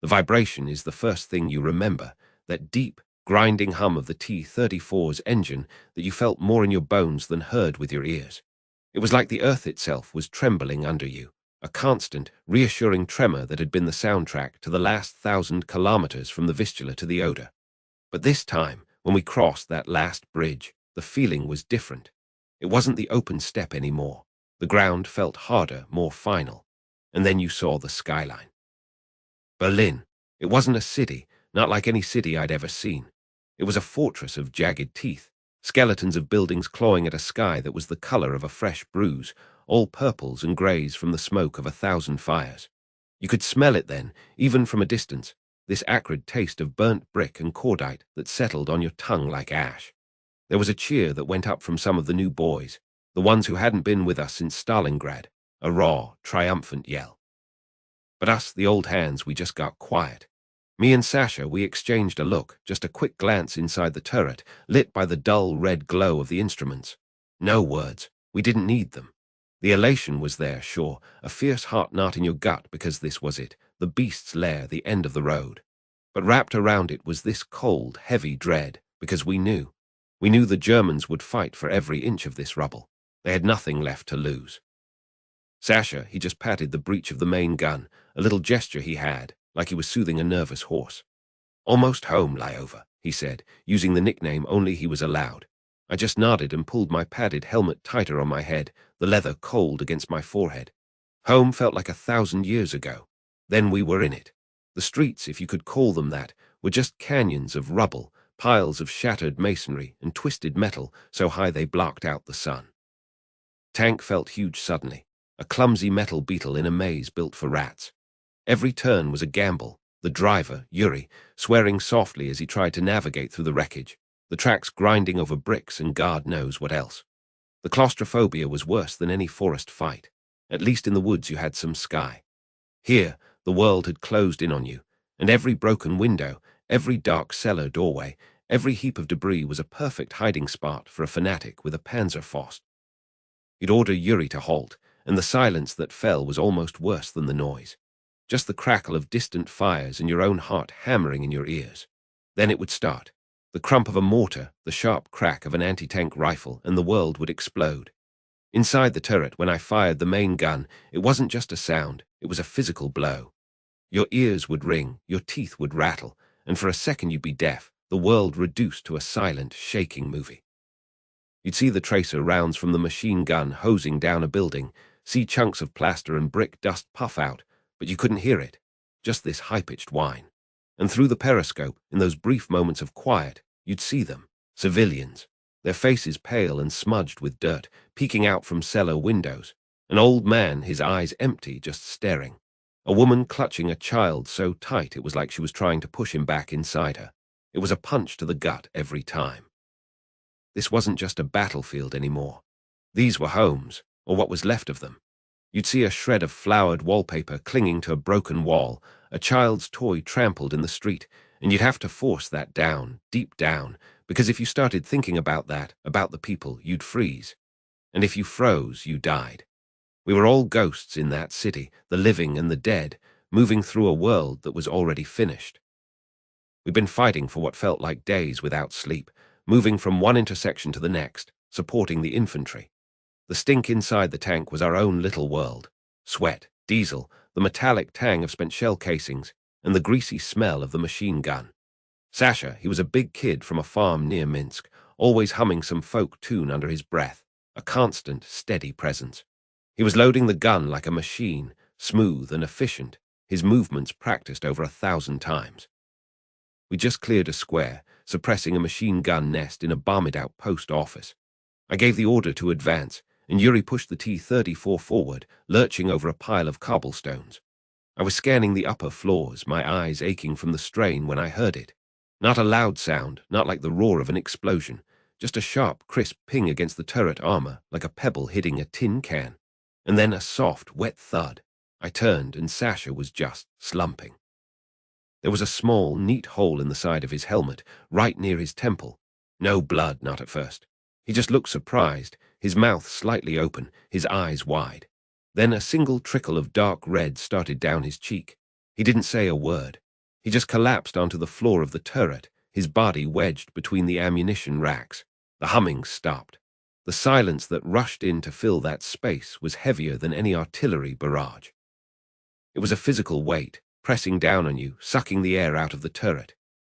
The vibration is the first thing you remember, that deep, grinding hum of the T-34's engine that you felt more in your bones than heard with your ears. It was like the earth itself was trembling under you, a constant, reassuring tremor that had been the soundtrack to the last 1,000 kilometers from the Vistula to the Oder. But this time, when we crossed that last bridge, the feeling was different. It wasn't the open steppe anymore. The ground felt harder, more final. And then you saw the skyline. Berlin. It wasn't a city, not like any city I'd ever seen. It was a fortress of jagged teeth, skeletons of buildings clawing at a sky that was the color of a fresh bruise, all purples and grays from the smoke of 1,000 fires. You could smell it then, even from a distance, this acrid taste of burnt brick and cordite that settled on your tongue like ash. There was a cheer that went up from some of the new boys, the ones who hadn't been with us since Stalingrad, a raw, triumphant yell. But us, the old hands, we just got quiet. Me and Sasha, we exchanged a look, just a quick glance inside the turret, lit by the dull red glow of the instruments. No words. We didn't need them. The elation was there, sure, a fierce heart knot in your gut because this was it, the beast's lair, the end of the road. But wrapped around it was this cold, heavy dread, because we knew. We knew the Germans would fight for every inch of this rubble. They had nothing left to lose. Sasha, he just patted the breech of the main gun, a little gesture he had, like he was soothing a nervous horse. "Almost home, Lyova," he said, using the nickname only he was allowed. I just nodded and pulled my padded helmet tighter on my head, the leather cold against my forehead. Home felt like 1,000 years ago. Then we were in it. The streets, if you could call them that, were just canyons of rubble, piles of shattered masonry and twisted metal so high they blocked out the sun. Tank felt huge suddenly, a clumsy metal beetle in a maze built for rats. Every turn was a gamble, the driver, Yuri, swearing softly as he tried to navigate through the wreckage, the tracks grinding over bricks and God knows what else. The claustrophobia was worse than any forest fight. At least in the woods you had some sky. Here, the world had closed in on you, and every broken window, every dark cellar doorway, every heap of debris was a perfect hiding spot for a fanatic with a Panzerfaust. You'd order Yuri to halt, and the silence that fell was almost worse than the noise. Just the crackle of distant fires and your own heart hammering in your ears. Then it would start. The crump of a mortar, the sharp crack of an anti-tank rifle, and the world would explode. Inside the turret, when I fired the main gun, it wasn't just a sound, it was a physical blow. Your ears would ring, your teeth would rattle, and for a second you'd be deaf, the world reduced to a silent, shaking movie. You'd see the tracer rounds from the machine gun hosing down a building, see chunks of plaster and brick dust puff out, but you couldn't hear it, just this high-pitched whine. And through the periscope, in those brief moments of quiet, you'd see them, civilians, their faces pale and smudged with dirt, peeking out from cellar windows. An old man, his eyes empty, just staring. A woman clutching a child so tight it was like she was trying to push him back inside her. It was a punch to the gut every time. This wasn't just a battlefield anymore. These were homes, or what was left of them. You'd see a shred of flowered wallpaper clinging to a broken wall, a child's toy trampled in the street, and you'd have to force that down, deep down, because if you started thinking about that, about the people, you'd freeze. And if you froze, you died. We were all ghosts in that city, the living and the dead, moving through a world that was already finished. We'd been fighting for what felt like days without sleep, moving from one intersection to the next, supporting the infantry. The stink inside the tank was our own little world. Sweat, diesel, the metallic tang of spent shell casings, and the greasy smell of the machine gun. Sasha, he was a big kid from a farm near Minsk, always humming some folk tune under his breath, a constant, steady presence. He was loading the gun like a machine, smooth and efficient, his movements practiced over 1,000 times. We just cleared a square, suppressing a machine gun nest in a bombed-out post office. I gave the order to advance, and Yuri pushed the T-34 forward, lurching over a pile of cobblestones. I was scanning the upper floors, my eyes aching from the strain when I heard it. Not a loud sound, not like the roar of an explosion, just a sharp, crisp ping against the turret armor, like a pebble hitting a tin can. And then a soft, wet thud. I turned, and Sasha was just slumping. There was a small, neat hole in the side of his helmet, right near his temple. No blood, not at first. He just looked surprised, his mouth slightly open, his eyes wide. Then a single trickle of dark red started down his cheek. He didn't say a word, He just collapsed onto the floor of the turret, his body wedged between the ammunition racks. The humming stopped. The silence that rushed in to fill that space was heavier than any artillery barrage. It was a physical weight, pressing down on you, sucking the air out of the turret.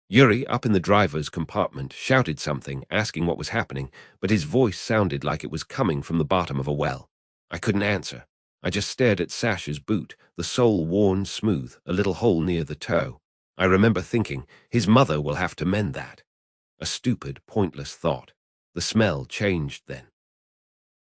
Yuri, up in the driver's compartment, shouted something, asking what was happening, but his voice sounded like it was coming from the bottom of a well. I couldn't answer. I just stared at Sasha's boot, the sole worn smooth, a little hole near the toe. I remember thinking, his mother will have to mend that. A stupid, pointless thought. The smell changed then.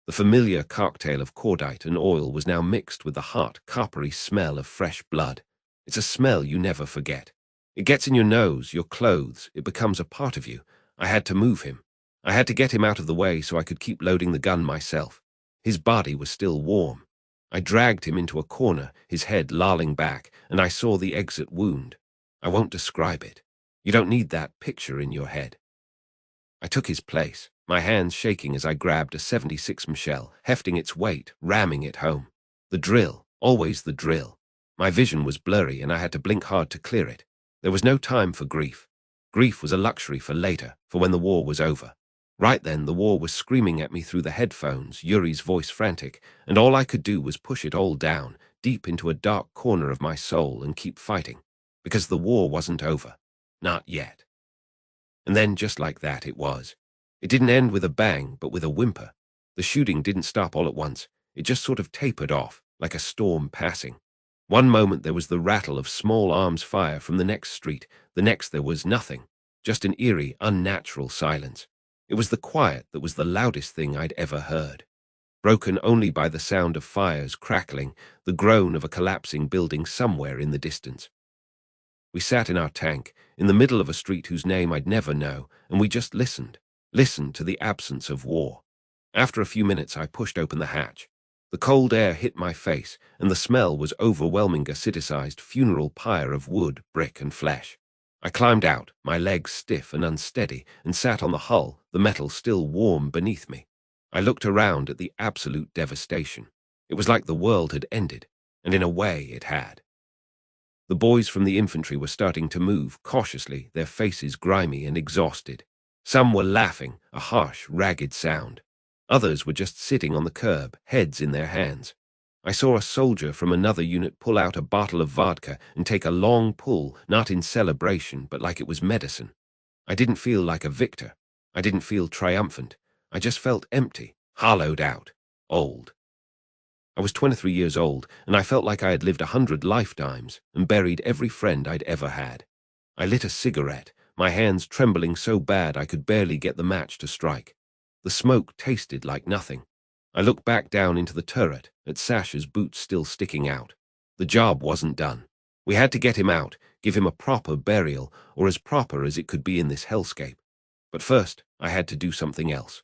The familiar cocktail of cordite and oil was now mixed with the hot, coppery smell of fresh blood. It's a smell you never forget. It gets in your nose, your clothes, it becomes a part of you. I had to move him. I had to get him out of the way so I could keep loading the gun myself. His body was still warm. I dragged him into a corner, his head lolling back, and I saw the exit wound. I won't describe it. You don't need that picture in your head. I took his place, my hands shaking as I grabbed a 76 shell, hefting its weight, ramming it home. The drill, always the drill. My vision was blurry and I had to blink hard to clear it. There was no time for grief. Grief was a luxury for later, for when the war was over. Right then, the war was screaming at me through the headphones, Yuri's voice frantic, and all I could do was push it all down, deep into a dark corner of my soul and keep fighting. Because the war wasn't over. Not yet. And then, just like that, it was. It didn't end with a bang, but with a whimper. The shooting didn't stop all at once. It just sort of tapered off, like a storm passing. One moment there was the rattle of small arms fire from the next street. The next there was nothing. Just an eerie, unnatural silence. It was the quiet that was the loudest thing I'd ever heard. Broken only by the sound of fires crackling, the groan of a collapsing building somewhere in the distance. We sat in our tank, in the middle of a street whose name I'd never know, and we just listened to the absence of war. After a few minutes, I pushed open the hatch. The cold air hit my face, and the smell was overwhelming, a city-sized funeral pyre of wood, brick, and flesh. I climbed out, my legs stiff and unsteady, and sat on the hull, the metal still warm beneath me. I looked around at the absolute devastation. It was like the world had ended, and in a way it had. The boys from the infantry were starting to move, cautiously, their faces grimy and exhausted. Some were laughing, a harsh, ragged sound. Others were just sitting on the curb, heads in their hands. I saw a soldier from another unit pull out a bottle of vodka and take a long pull, not in celebration, but like it was medicine. I didn't feel like a victor. I didn't feel triumphant. I just felt empty, hollowed out, old. I was 23 years old, and I felt like I had lived 100 lifetimes and buried every friend I'd ever had. I lit a cigarette, my hands trembling so bad I could barely get the match to strike. The smoke tasted like nothing. I looked back down into the turret, at Sasha's boots still sticking out. The job wasn't done. We had to get him out, give him a proper burial, or as proper as it could be in this hellscape. But first, I had to do something else.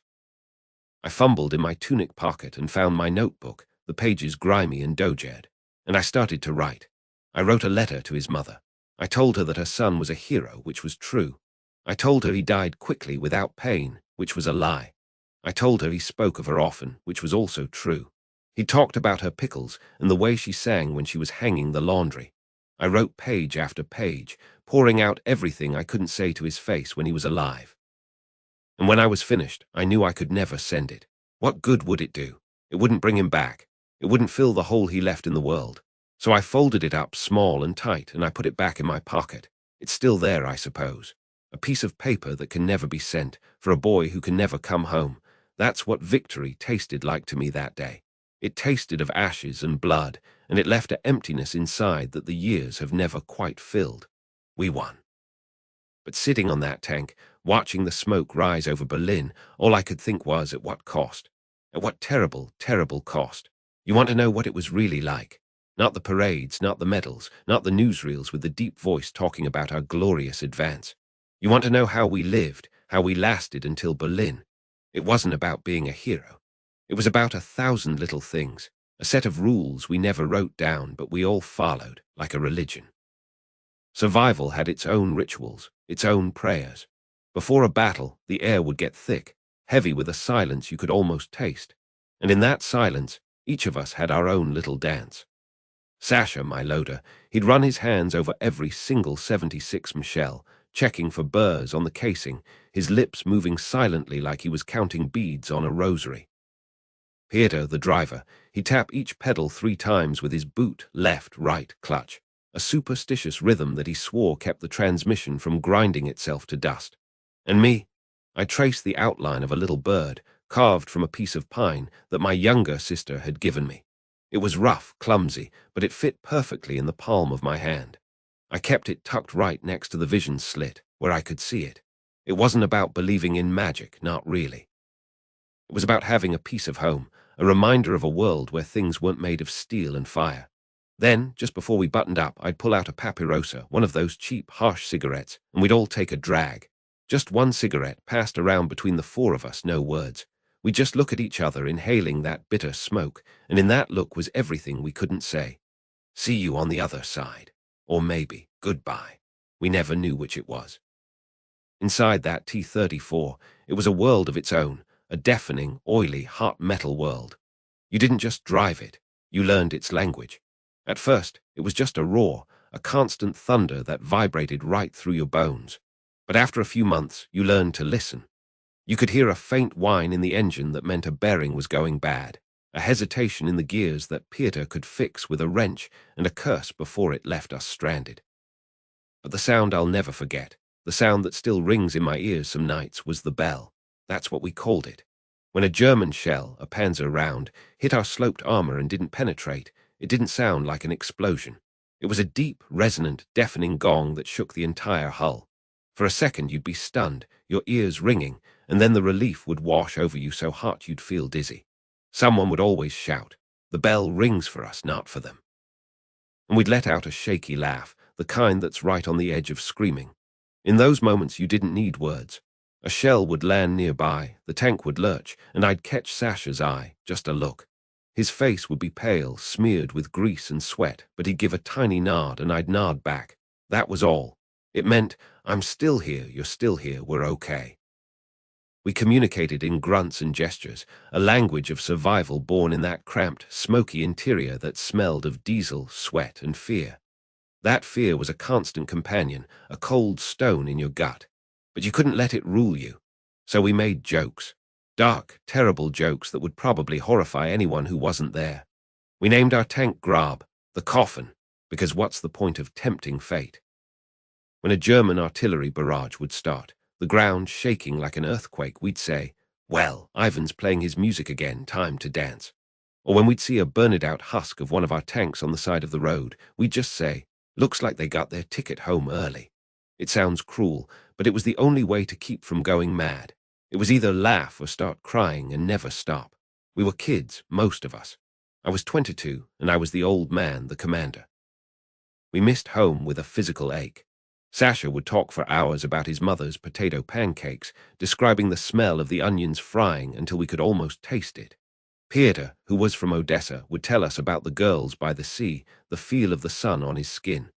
I fumbled in my tunic pocket and found my notebook, the pages grimy and dojed, and I started to write. I wrote a letter to his mother. I told her that her son was a hero, which was true. I told her he died quickly without pain, which was a lie. I told her he spoke of her often, which was also true. He talked about her pickles and the way she sang when she was hanging the laundry. I wrote page after page, pouring out everything I couldn't say to his face when he was alive. And when I was finished, I knew I could never send it. What good would it do? It wouldn't bring him back. It wouldn't fill the hole he left in the world. So I folded it up small and tight, and I put it back in my pocket. It's still there, I suppose. A piece of paper that can never be sent, for a boy who can never come home. That's what victory tasted like to me that day. It tasted of ashes and blood, and it left an emptiness inside that the years have never quite filled. We won. But sitting on that tank, watching the smoke rise over Berlin, all I could think was, at what cost? At what terrible, terrible cost? You want to know what it was really like? Not the parades, not the medals, not the newsreels with the deep voice talking about our glorious advance. You want to know how we lived, how we lasted until Berlin. It wasn't about being a hero. It was about 1,000 little things, a set of rules we never wrote down, but we all followed, like a religion. Survival had its own rituals, its own prayers. Before a battle, the air would get thick, heavy with a silence you could almost taste. And in that silence, each of us had our own little dance. Sasha, my loader, he'd run his hands over every single 76 shell, checking for burrs on the casing, his lips moving silently like he was counting beads on a rosary. Peter, the driver, he'd tap each pedal 3 times with his boot, left, right clutch, a superstitious rhythm that he swore kept the transmission from grinding itself to dust. And me, I traced the outline of a little bird, carved from a piece of pine that my younger sister had given me. It was rough, clumsy, but it fit perfectly in the palm of my hand. I kept it tucked right next to the vision slit, where I could see it. It wasn't about believing in magic, not really. It was about having a piece of home, a reminder of a world where things weren't made of steel and fire. Then, just before we buttoned up, I'd pull out a papirosa, one of those cheap, harsh cigarettes, and we'd all take a drag. Just one cigarette passed around between the 4 of us, no words. We'd just look at each other, inhaling that bitter smoke, and in that look was everything we couldn't say. See you on the other side. Or maybe, goodbye. We never knew which it was. Inside that T-34, it was a world of its own, a deafening, oily, hot metal world. You didn't just drive it, you learned its language. At first, it was just a roar, a constant thunder that vibrated right through your bones. But after a few months, you learned to listen. You could hear a faint whine in the engine that meant a bearing was going bad, a hesitation in the gears that Peter could fix with a wrench, and a curse before it left us stranded. But the sound I'll never forget, the sound that still rings in my ears some nights, was the bell. That's what we called it. When a German shell, a Panzer round, hit our sloped armor and didn't penetrate, it didn't sound like an explosion. It was a deep, resonant, deafening gong that shook the entire hull. For a second you'd be stunned, your ears ringing, and then the relief would wash over you so hot you'd feel dizzy. Someone would always shout, "The bell rings for us, not for them." And we'd let out a shaky laugh, the kind that's right on the edge of screaming. In those moments you didn't need words. A shell would land nearby, the tank would lurch, and I'd catch Sasha's eye, just a look. His face would be pale, smeared with grease and sweat, but he'd give a tiny nod and I'd nod back. That was all. It meant, I'm still here, you're still here, we're okay. We communicated in grunts and gestures, a language of survival born in that cramped, smoky interior that smelled of diesel, sweat, and fear. That fear was a constant companion, a cold stone in your gut. But you couldn't let it rule you. So we made jokes. Dark, terrible jokes that would probably horrify anyone who wasn't there. We named our tank Grab, the coffin, because what's the point of tempting fate? When a German artillery barrage would start, the ground shaking like an earthquake, we'd say, "Well, Ivan's playing his music again, time to dance." Or when we'd see a burned-out husk of one of our tanks on the side of the road, we'd just say, "Looks like they got their ticket home early." It sounds cruel, but it was the only way to keep from going mad. It was either laugh or start crying and never stop. We were kids, most of us. I was 22, and I was the old man, the commander. We missed home with a physical ache. Sasha would talk for hours about his mother's potato pancakes, describing the smell of the onions frying until we could almost taste it. Peter, who was from Odessa, would tell us about the girls by the sea, the feel of the sun on his skin.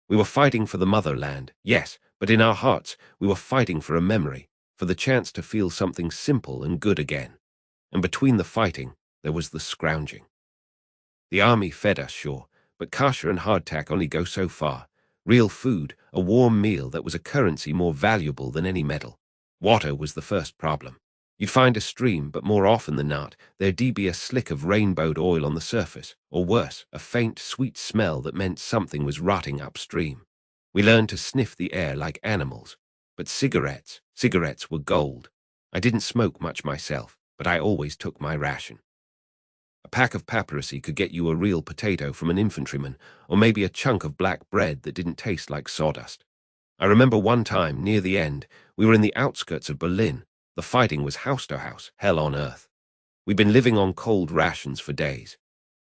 We were fighting for the motherland, yes, but in our hearts we were fighting for a memory, for the chance to feel something simple and good again. And between the fighting, there was the scrounging. The army fed us, sure, but kasha and hardtack only go so far. Real food, a warm meal that was a currency more valuable than any medal. Water was the first problem. You'd find a stream, but more often than not, there'd be a slick of rainbowed oil on the surface, or worse, a faint, sweet smell that meant something was rotting upstream. We learned to sniff the air like animals. But cigarettes were gold. I didn't smoke much myself, but I always took my ration. A pack of papirosi could get you a real potato from an infantryman, or maybe a chunk of black bread that didn't taste like sawdust. I remember one time, near the end, we were in the outskirts of Berlin. The fighting was house to house, hell on earth. We'd been living on cold rations for days.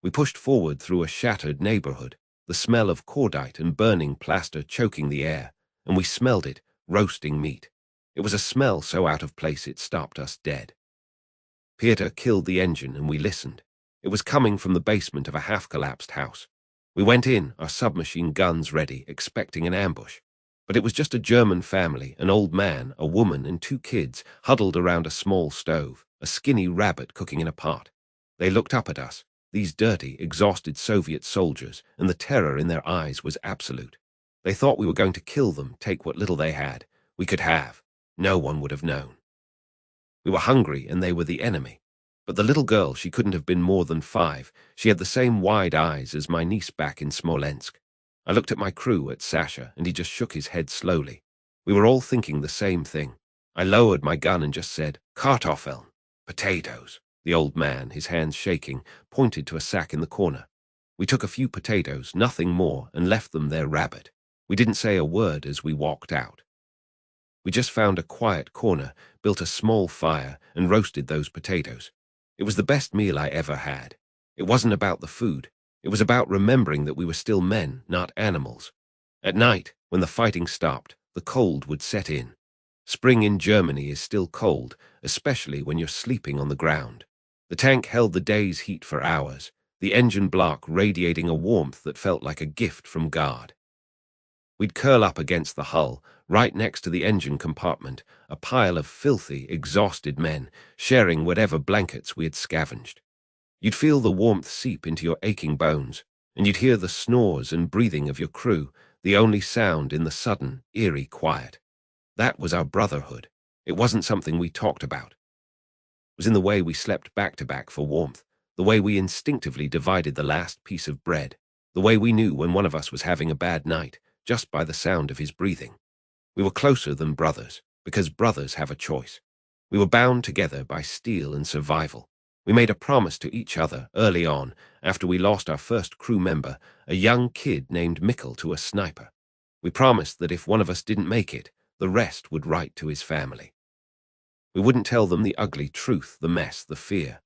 We pushed forward through a shattered neighborhood, the smell of cordite and burning plaster choking the air, and we smelled it, roasting meat. It was a smell so out of place it stopped us dead. Peter killed the engine and we listened. It was coming from the basement of a half-collapsed house. We went in, our submachine guns ready, expecting an ambush. But it was just a German family, an old man, a woman, and 2 kids huddled around a small stove, a skinny rabbit cooking in a pot. They looked up at us. These dirty, exhausted Soviet soldiers, and the terror in their eyes was absolute. They thought we were going to kill them, take what little they had. We could have. No one would have known. We were hungry, and they were the enemy. But the little girl, she couldn't have been more than 5. She had the same wide eyes as my niece back in Smolensk. I looked at my crew, at Sasha, and he just shook his head slowly. We were all thinking the same thing. I lowered my gun and just said, "Kartoffeln, potatoes." The old man, his hands shaking, pointed to a sack in the corner. We took a few potatoes, nothing more, and left them there rabid. We didn't say a word as we walked out. We just found a quiet corner, built a small fire, and roasted those potatoes. It was the best meal I ever had. It wasn't about the food. It was about remembering that we were still men, not animals. At night, when the fighting stopped, the cold would set in. Spring in Germany is still cold, especially when you're sleeping on the ground. The tank held the day's heat for hours, the engine block radiating a warmth that felt like a gift from God. We'd curl up against the hull, right next to the engine compartment, a pile of filthy, exhausted men, sharing whatever blankets we had scavenged. You'd feel the warmth seep into your aching bones, and you'd hear the snores and breathing of your crew, the only sound in the sudden, eerie quiet. That was our brotherhood. It wasn't something we talked about. It was in the way we slept back to back for warmth, the way we instinctively divided the last piece of bread, the way we knew when one of us was having a bad night, just by the sound of his breathing. We were closer than brothers, because brothers have a choice. We were bound together by steel and survival. We made a promise to each other early on, after we lost our first crew member, a young kid named Mikkel, to a sniper. We promised that if one of us didn't make it, the rest would write to his family. We wouldn't tell them the ugly truth, the mess, the fear.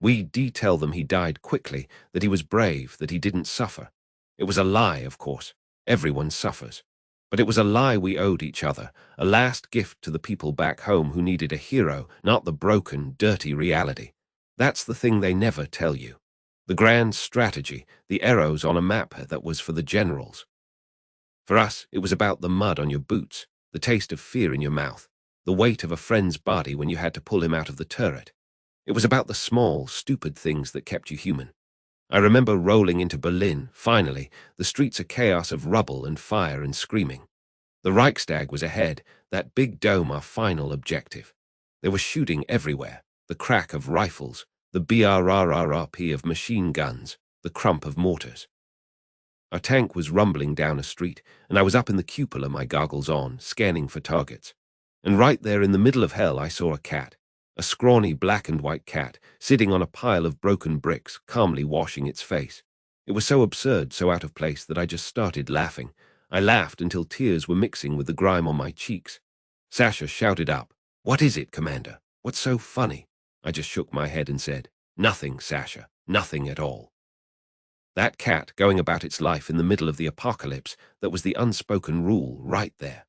We'd tell them he died quickly, that he was brave, that he didn't suffer. It was a lie, of course. Everyone suffers. But it was a lie we owed each other, a last gift to the people back home who needed a hero, not the broken, dirty reality. That's the thing they never tell you. The grand strategy, the arrows on a map that was for the generals. For us, it was about the mud on your boots, the taste of fear in your mouth, the weight of a friend's body when you had to pull him out of the turret. It was about the small, stupid things that kept you human. I remember rolling into Berlin, finally, the streets a chaos of rubble and fire and screaming. The Reichstag was ahead, that big dome our final objective. There was shooting everywhere, the crack of rifles, the BRRRP of machine guns, the crump of mortars. Our tank was rumbling down a street, and I was up in the cupola, my goggles on, scanning for targets. And right there in the middle of hell I saw a cat. A scrawny black and white cat, sitting on a pile of broken bricks, calmly washing its face. It was so absurd, so out of place, that I just started laughing. I laughed until tears were mixing with the grime on my cheeks. Sasha shouted up, "What is it, Commander? What's so funny?" I just shook my head and said, "Nothing, Sasha, nothing at all." That cat going about its life in the middle of the apocalypse, that was the unspoken rule right there.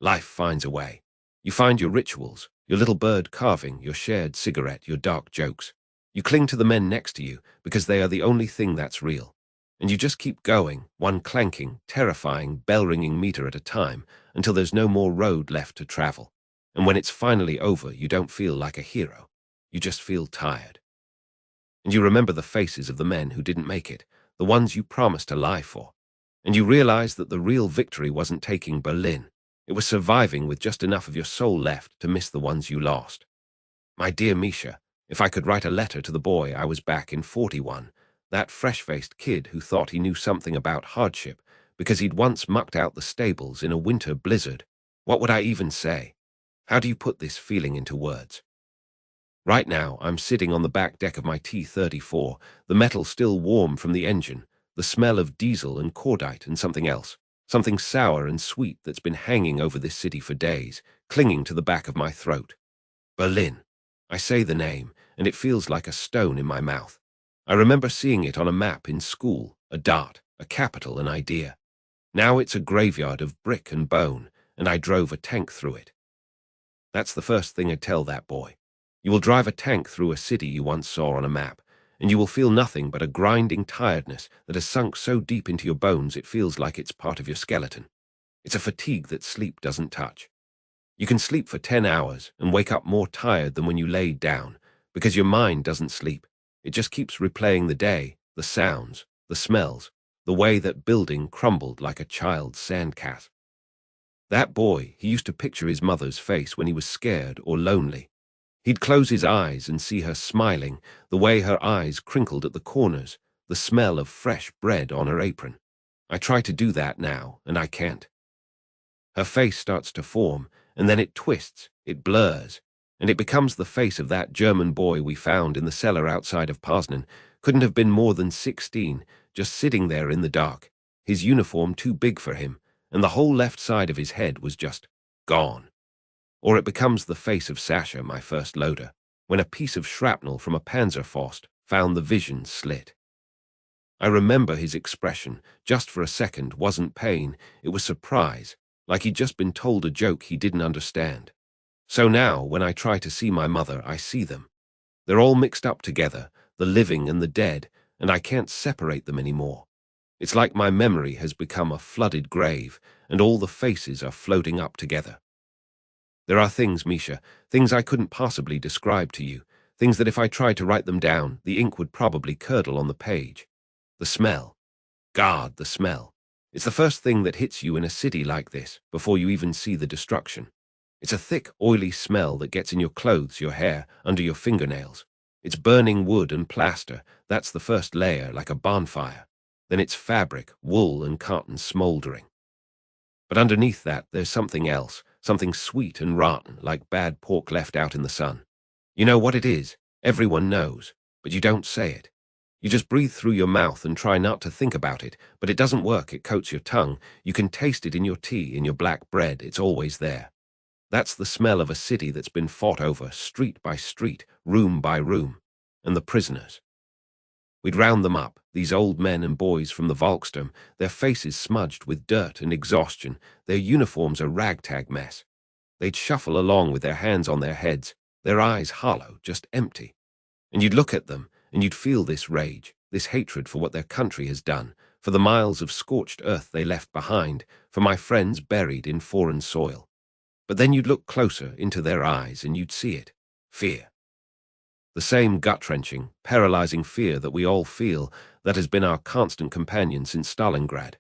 Life finds a way. You find your rituals, your little bird carving, your shared cigarette, your dark jokes. You cling to the men next to you because they are the only thing that's real. And you just keep going, one clanking, terrifying, bell-ringing meter at a time, until there's no more road left to travel. And when it's finally over, you don't feel like a hero. You just feel tired. And you remember the faces of the men who didn't make it, the ones you promised to lie for. And you realize that the real victory wasn't taking Berlin. It was surviving with just enough of your soul left to miss the ones you lost. My dear Misha, if I could write a letter to the boy I was back in 41, that fresh-faced kid who thought he knew something about hardship because he'd once mucked out the stables in a winter blizzard, what would I even say? How do you put this feeling into words? Right now, I'm sitting on the back deck of my T-34, the metal still warm from the engine, the smell of diesel and cordite and something else. Something sour and sweet that's been hanging over this city for days, clinging to the back of my throat. Berlin. I say the name, and it feels like a stone in my mouth. I remember seeing it on a map in school, a dot, a capital, an idea. Now it's a graveyard of brick and bone, and I drove a tank through it. That's the first thing I'd tell that boy. You will drive a tank through a city you once saw on a map, and you will feel nothing but a grinding tiredness that has sunk so deep into your bones it feels like it's part of your skeleton. It's a fatigue that sleep doesn't touch. You can sleep for 10 hours and wake up more tired than when you laid down, because your mind doesn't sleep. It just keeps replaying the day, the sounds, the smells, the way that building crumbled like a child's sandcastle. That boy, he used to picture his mother's face when he was scared or lonely. He'd close his eyes and see her smiling, the way her eyes crinkled at the corners, the smell of fresh bread on her apron. I try to do that now, and I can't. Her face starts to form, and then it twists, it blurs, and it becomes the face of that German boy we found in the cellar outside of Poznan. Couldn't have been more than 16, just sitting there in the dark, his uniform too big for him, and the whole left side of his head was just gone. Or it becomes the face of Sasha, my first loader, when a piece of shrapnel from a Panzerfaust found the vision slit. I remember his expression, just for a second, wasn't pain, it was surprise, like he'd just been told a joke he didn't understand. So now, when I try to see my mother, I see them. They're all mixed up together, the living and the dead, and I can't separate them anymore. It's like my memory has become a flooded grave, and all the faces are floating up together. There are things, Misha, things I couldn't possibly describe to you, things that if I tried to write them down, the ink would probably curdle on the page. The smell. God, the smell. It's the first thing that hits you in a city like this, before you even see the destruction. It's a thick, oily smell that gets in your clothes, your hair, under your fingernails. It's burning wood and plaster, that's the first layer, like a bonfire. Then it's fabric, wool and cotton smoldering. But underneath that, there's something else, something sweet and rotten, like bad pork left out in the sun. You know what it is? Everyone knows, but you don't say it. You just breathe through your mouth and try not to think about it, but it doesn't work, it coats your tongue. You can taste it in your tea, in your black bread, it's always there. That's the smell of a city that's been fought over, street by street, room by room. And the prisoners. We'd round them up, these old men and boys from the Volksturm, their faces smudged with dirt and exhaustion, their uniforms a ragtag mess. They'd shuffle along with their hands on their heads, their eyes hollow, just empty. And you'd look at them, and you'd feel this rage, this hatred for what their country has done, for the miles of scorched earth they left behind, for my friends buried in foreign soil. But then you'd look closer into their eyes and you'd see it. Fear. The same gut-wrenching, paralyzing fear that we all feel, that has been our constant companion since Stalingrad.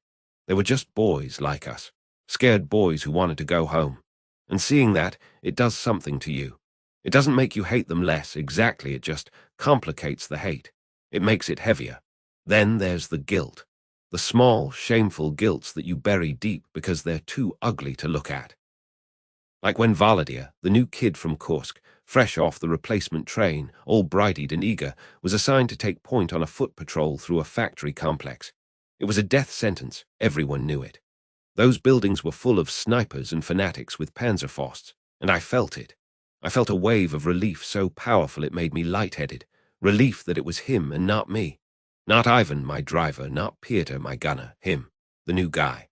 They were just boys like us, scared boys who wanted to go home. And seeing that, it does something to you. It doesn't make you hate them less, exactly, it just complicates the hate. It makes it heavier. Then there's the guilt. The small, shameful guilts that you bury deep because they're too ugly to look at. Like when Volodya, the new kid from Kursk, fresh off the replacement train, all bright-eyed and eager, was assigned to take point on a foot patrol through a factory complex. It was a death sentence, everyone knew it. Those buildings were full of snipers and fanatics with Panzerfausts, and I felt it. I felt a wave of relief so powerful it made me lightheaded, relief that it was him and not me. Not Ivan, my driver, not Peter, my gunner, him, the new guy.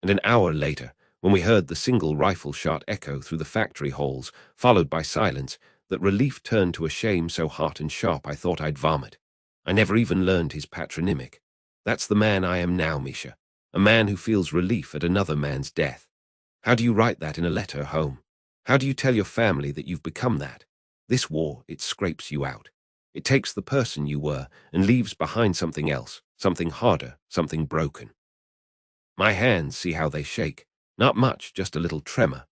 And an hour later, when we heard the single rifle shot echo through the factory halls, followed by silence, that relief turned to a shame so hot and sharp I thought I'd vomit. I never even learned his patronymic. That's the man I am now, Misha, a man who feels relief at another man's death. How do you write that in a letter home? How do you tell your family that you've become that? This war, it scrapes you out. It takes the person you were and leaves behind something else, something harder, something broken. My hands, see how they shake. Not much, just a little tremor.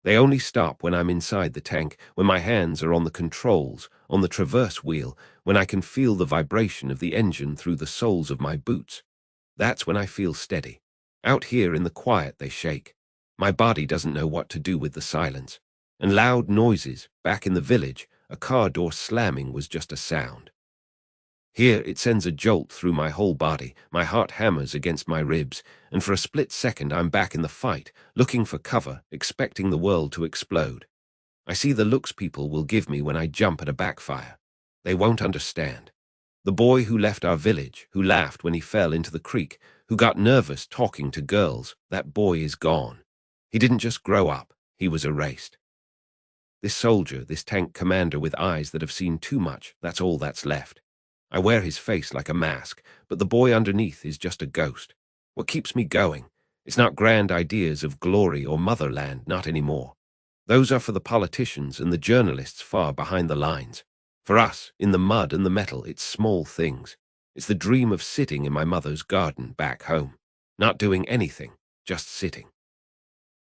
They only stop when I'm inside the tank, when my hands are on the controls, on the traverse wheel, when I can feel the vibration of the engine through the soles of my boots. That's when I feel steady. Out here in the quiet they shake. My body doesn't know what to do with the silence. And loud noises, back in the village, a car door slamming was just a sound. Here it sends a jolt through my whole body, my heart hammers against my ribs, and for a split second I'm back in the fight, looking for cover, expecting the world to explode. I see the looks people will give me when I jump at a backfire. They won't understand. The boy who left our village, who laughed when he fell into the creek, who got nervous talking to girls, that boy is gone. He didn't just grow up, he was erased. This soldier, this tank commander with eyes that have seen too much, that's all that's left. I wear his face like a mask, but the boy underneath is just a ghost. What keeps me going? It's not grand ideas of glory or motherland, not anymore. Those are for the politicians and the journalists far behind the lines. For us, in the mud and the metal, it's small things. It's the dream of sitting in my mother's garden back home, not doing anything, just sitting.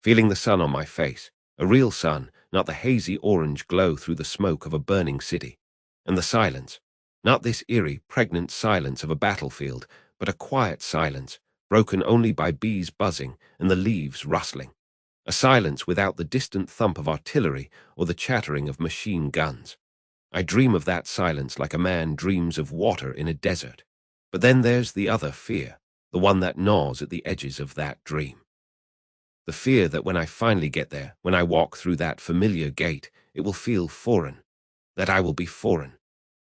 Feeling the sun on my face, a real sun, not the hazy orange glow through the smoke of a burning city. And the silence, not this eerie, pregnant silence of a battlefield, but a quiet silence, broken only by bees buzzing and the leaves rustling. A silence without the distant thump of artillery or the chattering of machine guns. I dream of that silence like a man dreams of water in a desert. But then there's the other fear, the one that gnaws at the edges of that dream. The fear that when I finally get there, when I walk through that familiar gate, it will feel foreign, that I will be foreign,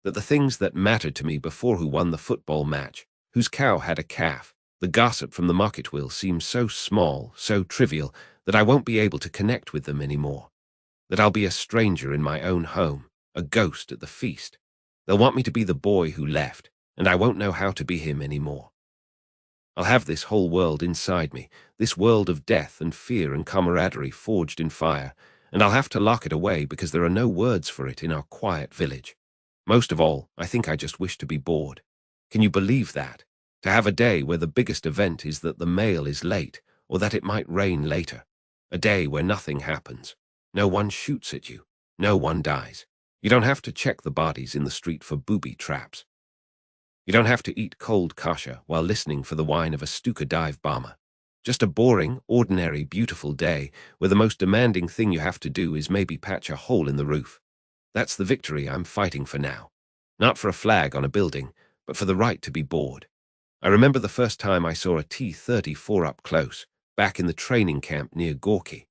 that the things that mattered to me before, who won the football match, whose cow had a calf, the gossip from the market will seem so small, so trivial, that I won't be able to connect with them anymore, that I'll be a stranger in my own home, a ghost at the feast. They'll want me to be the boy who left, and I won't know how to be him anymore. I'll have this whole world inside me, this world of death and fear and camaraderie forged in fire, and I'll have to lock it away because there are no words for it in our quiet village. Most of all, I think I just wish to be bored. Can you believe that? To have a day where the biggest event is that the mail is late, or that it might rain later. A day where nothing happens. No one shoots at you. No one dies. You don't have to check the bodies in the street for booby traps. You don't have to eat cold kasha while listening for the whine of a Stuka dive bomber. Just a boring, ordinary, beautiful day where the most demanding thing you have to do is maybe patch a hole in the roof. That's the victory I'm fighting for now. Not for a flag on a building, but for the right to be bored. I remember the first time I saw a T-34 up close, back in the training camp near Gorky.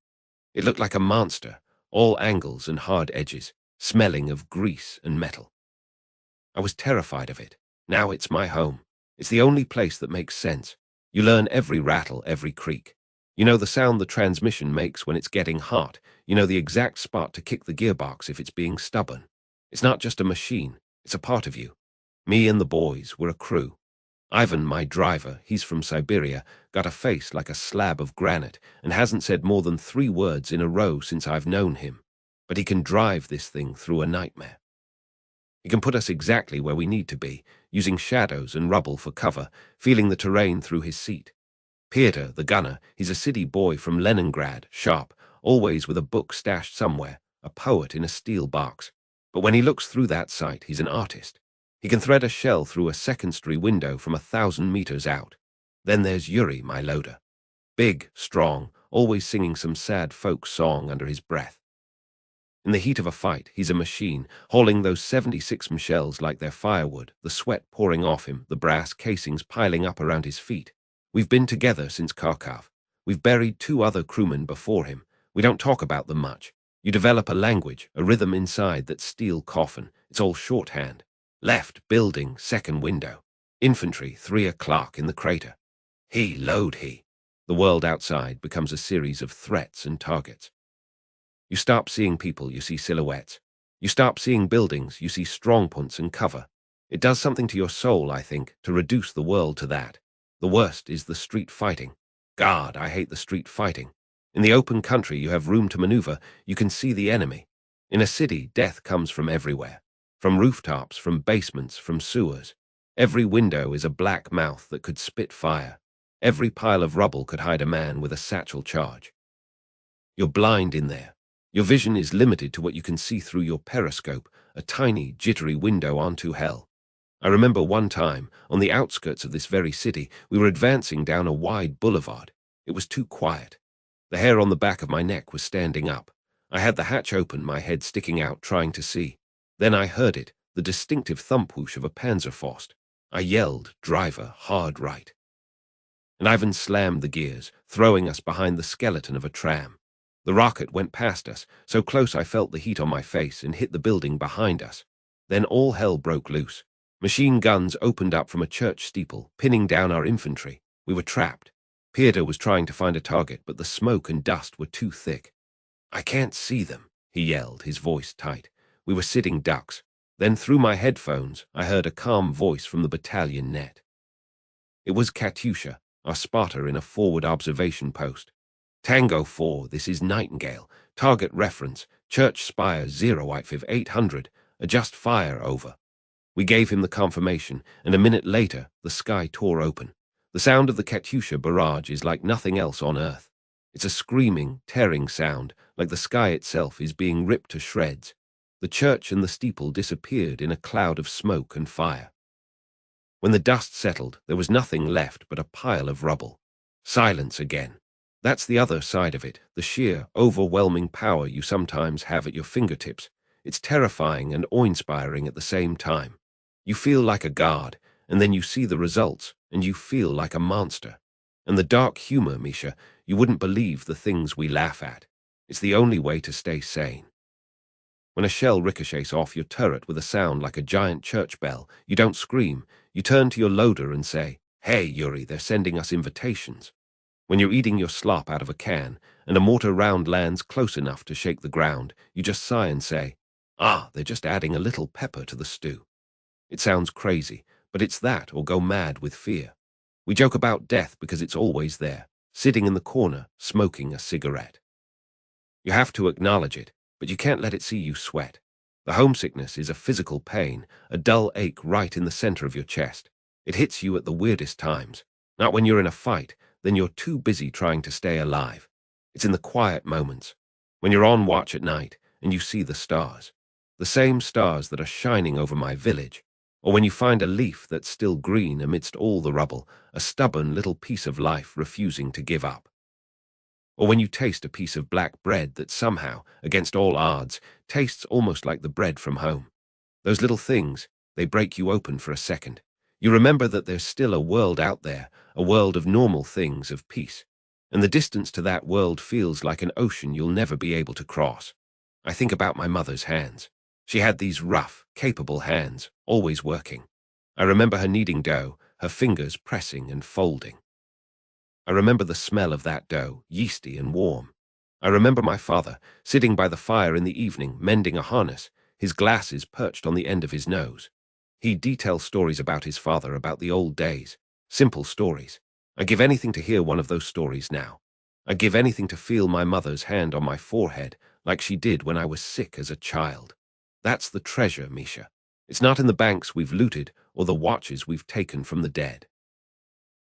It looked like a monster, all angles and hard edges, smelling of grease and metal. I was terrified of it. Now it's my home. It's the only place that makes sense. You learn every rattle, every creak. You know the sound the transmission makes when it's getting hot. You know the exact spot to kick the gearbox if it's being stubborn. It's not just a machine. It's a part of you. Me and the boys were a crew. Ivan, my driver, he's from Siberia, got a face like a slab of granite and hasn't said more than 3 words in a row since I've known him. But he can drive this thing through a nightmare. He can put us exactly where we need to be, using shadows and rubble for cover, feeling the terrain through his seat. Peter, the gunner, he's a city boy from Leningrad, sharp, always with a book stashed somewhere, a poet in a steel box. But when he looks through that sight, he's an artist. He can thread a shell through a second-story window from 1,000 meters out. Then there's Yuri, my loader. Big, strong, always singing some sad folk song under his breath. In the heat of a fight, he's a machine, hauling those 76 shells like they're firewood, the sweat pouring off him, the brass casings piling up around his feet. We've been together since Kharkov. We've buried 2 other crewmen before him. We don't talk about them much. You develop a language, a rhythm inside that steel coffin. It's all shorthand. Left, building, second window. Infantry, 3 o'clock in the crater. He, load he. The world outside becomes a series of threats and targets. You stop seeing people, you see silhouettes. You stop seeing buildings, you see strongpoints and cover. It does something to your soul, I think, to reduce the world to that. The worst is the street fighting. God, I hate the street fighting. In the open country, you have room to maneuver. You can see the enemy. In a city, death comes from everywhere. From rooftops, from basements, from sewers. Every window is a black mouth that could spit fire. Every pile of rubble could hide a man with a satchel charge. You're blind in there. Your vision is limited to what you can see through your periscope, a tiny, jittery window onto hell. I remember one time, on the outskirts of this very city, we were advancing down a wide boulevard. It was too quiet. The hair on the back of my neck was standing up. I had the hatch open, my head sticking out, trying to see. Then I heard it, the distinctive thump whoosh of a Panzerfaust. I yelled, "Driver, hard right." And Ivan slammed the gears, throwing us behind the skeleton of a tram. The rocket went past us, so close I felt the heat on my face, and hit the building behind us. Then all hell broke loose. Machine guns opened up from a church steeple, pinning down our infantry. We were trapped. Peter was trying to find a target, but the smoke and dust were too thick. "I can't see them," he yelled, his voice tight. We were sitting ducks. Then through my headphones, I heard a calm voice from the battalion net. It was Katyusha, our spotter in a forward observation post. "Tango 4, this is Nightingale. Target reference, church spire 0 800. just fire over. We gave him the confirmation, and a minute later, the sky tore open. The sound of the Katyusha barrage is like nothing else on Earth. It's a screaming, tearing sound, like the sky itself is being ripped to shreds. The church and the steeple disappeared in a cloud of smoke and fire. When the dust settled, there was nothing left but a pile of rubble. Silence again. That's the other side of it, the sheer, overwhelming power you sometimes have at your fingertips. It's terrifying and awe-inspiring at the same time. You feel like a god, and then you see the results, and you feel like a monster. And the dark humor, Misha, you wouldn't believe the things we laugh at. It's the only way to stay sane. When a shell ricochets off your turret with a sound like a giant church bell, you don't scream. You turn to your loader and say, "Hey, Yuri, they're sending us invitations." When you're eating your slop out of a can, and a mortar round lands close enough to shake the ground, you just sigh and say, "Ah, they're just adding a little pepper to the stew." It sounds crazy, but it's that or go mad with fear. We joke about death because it's always there, sitting in the corner, smoking a cigarette. You have to acknowledge it, but you can't let it see you sweat. The homesickness is a physical pain, a dull ache right in the center of your chest. It hits you at the weirdest times. Not when you're in a fight, then you're too busy trying to stay alive. It's in the quiet moments, when you're on watch at night and you see the stars. The same stars that are shining over my village. Or when you find a leaf that's still green amidst all the rubble, a stubborn little piece of life refusing to give up. Or when you taste a piece of black bread that somehow, against all odds, tastes almost like the bread from home. Those little things, they break you open for a second. You remember that there's still a world out there, a world of normal things, of peace. And the distance to that world feels like an ocean you'll never be able to cross. I think about my mother's hands. She had these rough, capable hands, always working. I remember her kneading dough, her fingers pressing and folding. I remember the smell of that dough, yeasty and warm. I remember my father, sitting by the fire in the evening, mending a harness, his glasses perched on the end of his nose. He'd detail stories about his father, about the old days. Simple stories. I'd give anything to hear one of those stories now. I'd give anything to feel my mother's hand on my forehead, like she did when I was sick as a child. That's the treasure, Misha. It's not in the banks we've looted or the watches we've taken from the dead.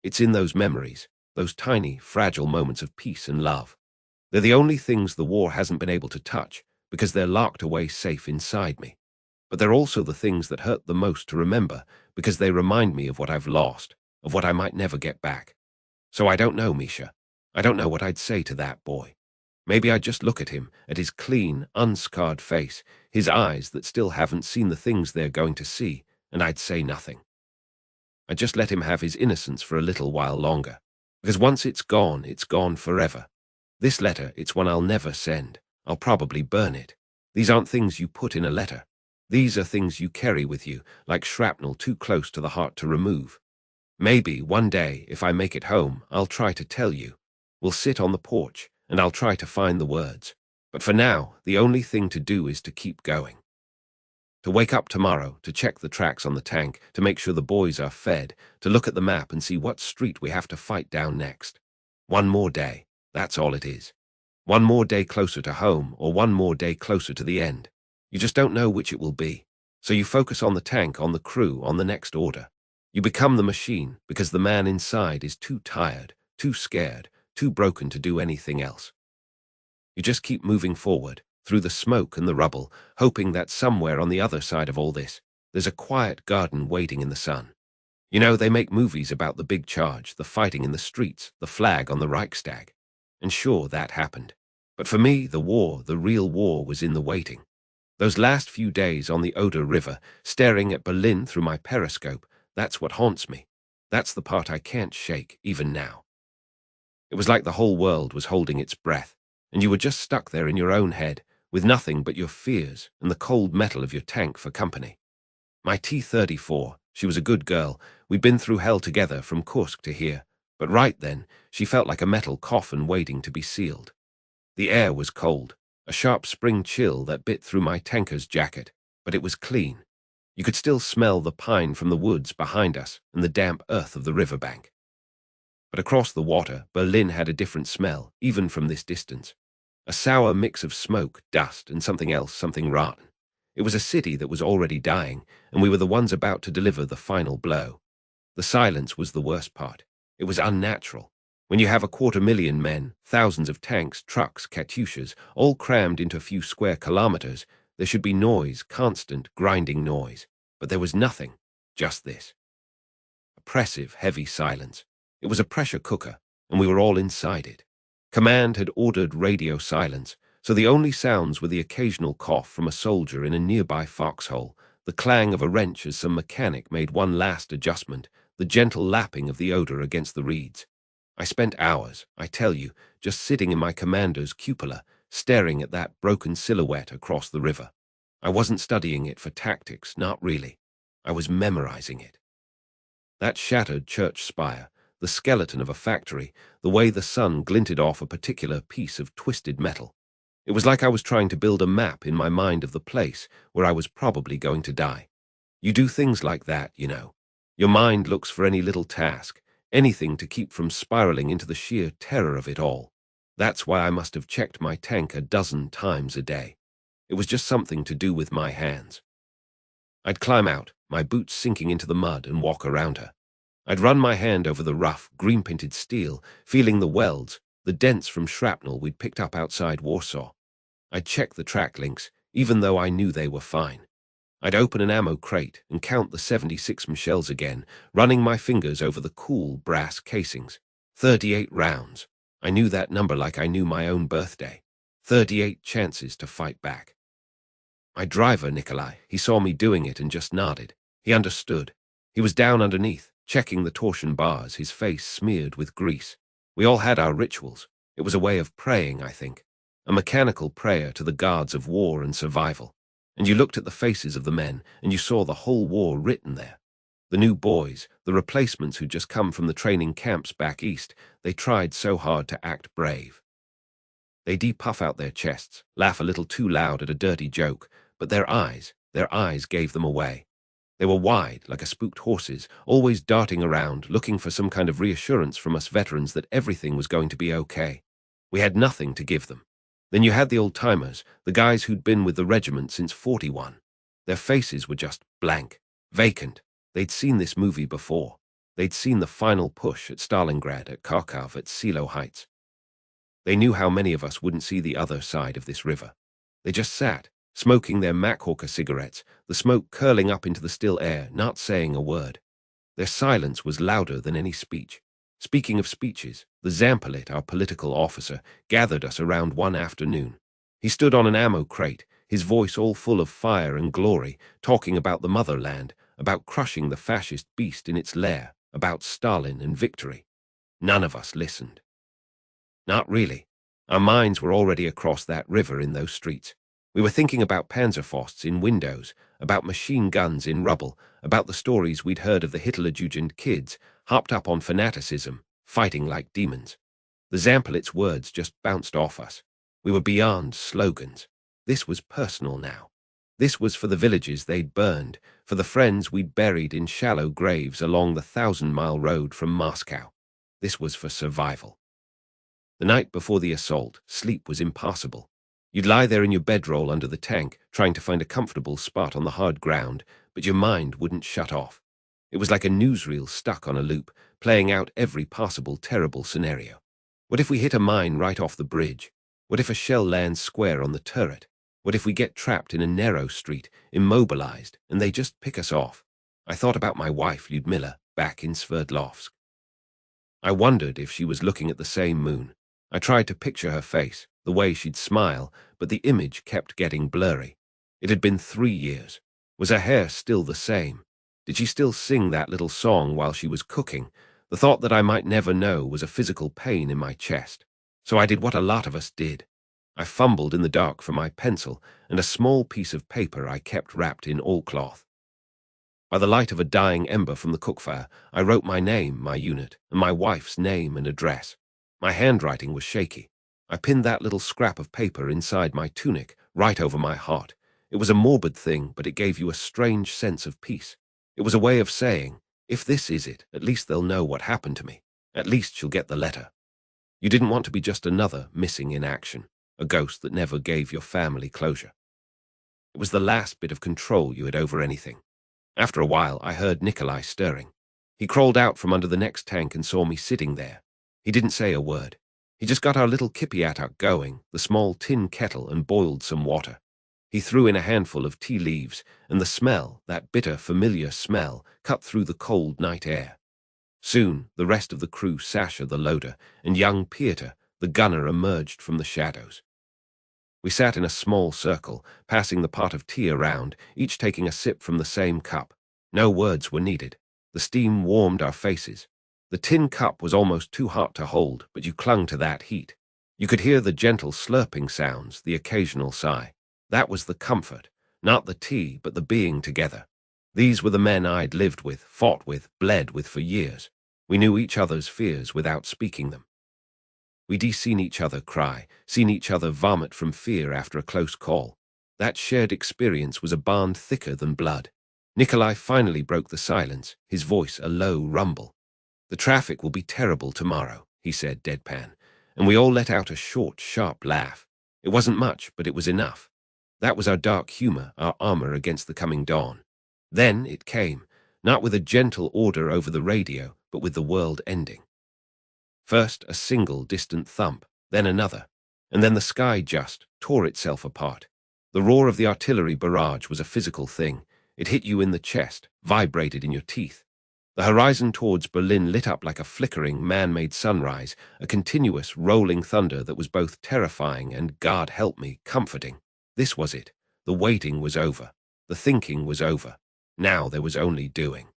It's in those memories, those tiny, fragile moments of peace and love. They're the only things the war hasn't been able to touch, because they're locked away safe inside me. But they're also the things that hurt the most to remember, because they remind me of what I've lost, of what I might never get back. So I don't know, Misha. I don't know what I'd say to that boy. Maybe I'd just look at him, at his clean, unscarred face, his eyes that still haven't seen the things they're going to see, and I'd say nothing. I'd just let him have his innocence for a little while longer, because once it's gone forever. This letter, it's one I'll never send. I'll probably burn it. These aren't things you put in a letter. These are things you carry with you, like shrapnel too close to the heart to remove. Maybe, one day, if I make it home, I'll try to tell you. We'll sit on the porch, and I'll try to find the words. But for now, the only thing to do is to keep going. To wake up tomorrow, to check the tracks on the tank, to make sure the boys are fed, to look at the map and see what street we have to fight down next. One more day, that's all it is. One more day closer to home, or one more day closer to the end. You just don't know which it will be. So you focus on the tank, on the crew, on the next order. You become the machine, because the man inside is too tired, too scared, too broken to do anything else. You just keep moving forward, through the smoke and the rubble, hoping that somewhere on the other side of all this, there's a quiet garden waiting in the sun. You know, they make movies about the big charge, the fighting in the streets, the flag on the Reichstag. And sure, that happened. But for me, the war, the real war, was in the waiting. Those last few days on the Oder River, staring at Berlin through my periscope, that's what haunts me. That's the part I can't shake, even now. It was like the whole world was holding its breath, and you were just stuck there in your own head, with nothing but your fears and the cold metal of your tank for company. My T-34, she was a good girl. We'd been through hell together from Kursk to here, but right then, she felt like a metal coffin waiting to be sealed. The air was cold, a sharp spring chill that bit through my tanker's jacket, but it was clean. You could still smell the pine from the woods behind us and the damp earth of the riverbank. But across the water, Berlin had a different smell, even from this distance. A sour mix of smoke, dust, and something else, something rotten. It was a city that was already dying, and we were the ones about to deliver the final blow. The silence was the worst part. It was unnatural. When you have 250,000 men, thousands of tanks, trucks, katyushas, all crammed into a few square kilometers, there should be noise, constant, grinding noise. But there was nothing, just this. Oppressive, heavy silence. It was a pressure cooker, and we were all inside it. Command had ordered radio silence, so the only sounds were the occasional cough from a soldier in a nearby foxhole, the clang of a wrench as some mechanic made one last adjustment, the gentle lapping of the odor against the reeds. I spent hours, I tell you, just sitting in my commander's cupola, staring at that broken silhouette across the river. I wasn't studying it for tactics, not really. I was memorizing it. That shattered church spire, the skeleton of a factory, the way the sun glinted off a particular piece of twisted metal. It was like I was trying to build a map in my mind of the place where I was probably going to die. You do things like that, you know. Your mind looks for any little task, anything to keep from spiraling into the sheer terror of it all. That's why I must have checked my tank a dozen times a day. It was just something to do with my hands. I'd climb out, my boots sinking into the mud, and walk around her. I'd run my hand over the rough, green-painted steel, feeling the welds, the dents from shrapnel we'd picked up outside Warsaw. I'd check the track links, even though I knew they were fine. I'd open an ammo crate and count the 76 shells again, running my fingers over the cool brass casings. 38 rounds. I knew that number like I knew my own birthday. 38 chances to fight back. My driver, Nikolai, he saw me doing it and just nodded. He understood. He was down underneath, checking the torsion bars, his face smeared with grease. We all had our rituals. It was a way of praying, I think. A mechanical prayer to the gods of war and survival. And you looked at the faces of the men, and you saw the whole war written there. The new boys, the replacements who'd just come from the training camps back east, they tried so hard to act brave. They puff out their chests, laugh a little too loud at a dirty joke, but their eyes gave them away. They were wide, like a spooked horse's, always darting around, looking for some kind of reassurance from us veterans that everything was going to be okay. We had nothing to give them. Then you had the old-timers, the guys who'd been with the regiment since 41. Their faces were just blank, vacant. They'd seen this movie before. They'd seen the final push at Stalingrad, at Kharkov, at Silo Heights. They knew how many of us wouldn't see the other side of this river. They just sat, smoking their Mackhawker cigarettes, the smoke curling up into the still air, not saying a word. Their silence was louder than any speech. Speaking of speeches, the Zampolit, our political officer, gathered us around one afternoon. He stood on an ammo crate, his voice all full of fire and glory, talking about the motherland, about crushing the fascist beast in its lair, about Stalin and victory. None of us listened. Not really. Our minds were already across that river in those streets. We were thinking about Panzerfausts in windows, about machine guns in rubble, about the stories we'd heard of the Hitler-Jugend kids, hopped up on fanaticism, fighting like demons. The Zampolit's words just bounced off us. We were beyond slogans. This was personal now. This was for the villages they'd burned, for the friends we'd buried in shallow graves along the 1,000-mile road from Moscow. This was for survival. The night before the assault, sleep was impossible. You'd lie there in your bedroll under the tank, trying to find a comfortable spot on the hard ground, but your mind wouldn't shut off. It was like a newsreel stuck on a loop, playing out every possible terrible scenario. What if we hit a mine right off the bridge? What if a shell lands square on the turret? What if we get trapped in a narrow street, immobilized, and they just pick us off? I thought about my wife, Lyudmila, back in Sverdlovsk. I wondered if she was looking at the same moon. I tried to picture her face, the way she'd smile, but the image kept getting blurry. It had been 3 years. Was her hair still the same? Did she still sing that little song while she was cooking? The thought that I might never know was a physical pain in my chest. So I did what a lot of us did. I fumbled in the dark for my pencil and a small piece of paper I kept wrapped in oilcloth. By the light of a dying ember from the cookfire, I wrote my name, my unit, and my wife's name and address. My handwriting was shaky. I pinned that little scrap of paper inside my tunic, right over my heart. It was a morbid thing, but it gave you a strange sense of peace. It was a way of saying, if this is it, at least they'll know what happened to me. At least she'll get the letter. You didn't want to be just another missing in action, a ghost that never gave your family closure. It was the last bit of control you had over anything. After a while, I heard Nikolai stirring. He crawled out from under the next tank and saw me sitting there. He didn't say a word. He just got our little kippy-at out going, the small tin kettle, and boiled some water. He threw in a handful of tea leaves, and the smell, that bitter, familiar smell, cut through the cold night air. Soon, the rest of the crew, Sasha the loader, and young Pieter, the gunner, emerged from the shadows. We sat in a small circle, passing the pot of tea around, each taking a sip from the same cup. No words were needed. The steam warmed our faces. The tin cup was almost too hot to hold, but you clung to that heat. You could hear the gentle slurping sounds, the occasional sigh. That was the comfort, not the tea, but the being together. These were the men I'd lived with, fought with, bled with for years. We knew each other's fears without speaking them. We'd seen each other cry, seen each other vomit from fear after a close call. That shared experience was a bond thicker than blood. Nikolai finally broke the silence, his voice a low rumble. "The traffic will be terrible tomorrow," he said deadpan, and we all let out a short, sharp laugh. It wasn't much, but it was enough. That was our dark humor, our armor against the coming dawn. Then it came, not with a gentle order over the radio, but with the world ending. First a single distant thump, then another, and then the sky just tore itself apart. The roar of the artillery barrage was a physical thing. It hit you in the chest, vibrated in your teeth. The horizon towards Berlin lit up like a flickering, man-made sunrise, a continuous, rolling thunder that was both terrifying and, God help me, comforting. This was it. The waiting was over. The thinking was over. Now there was only doing.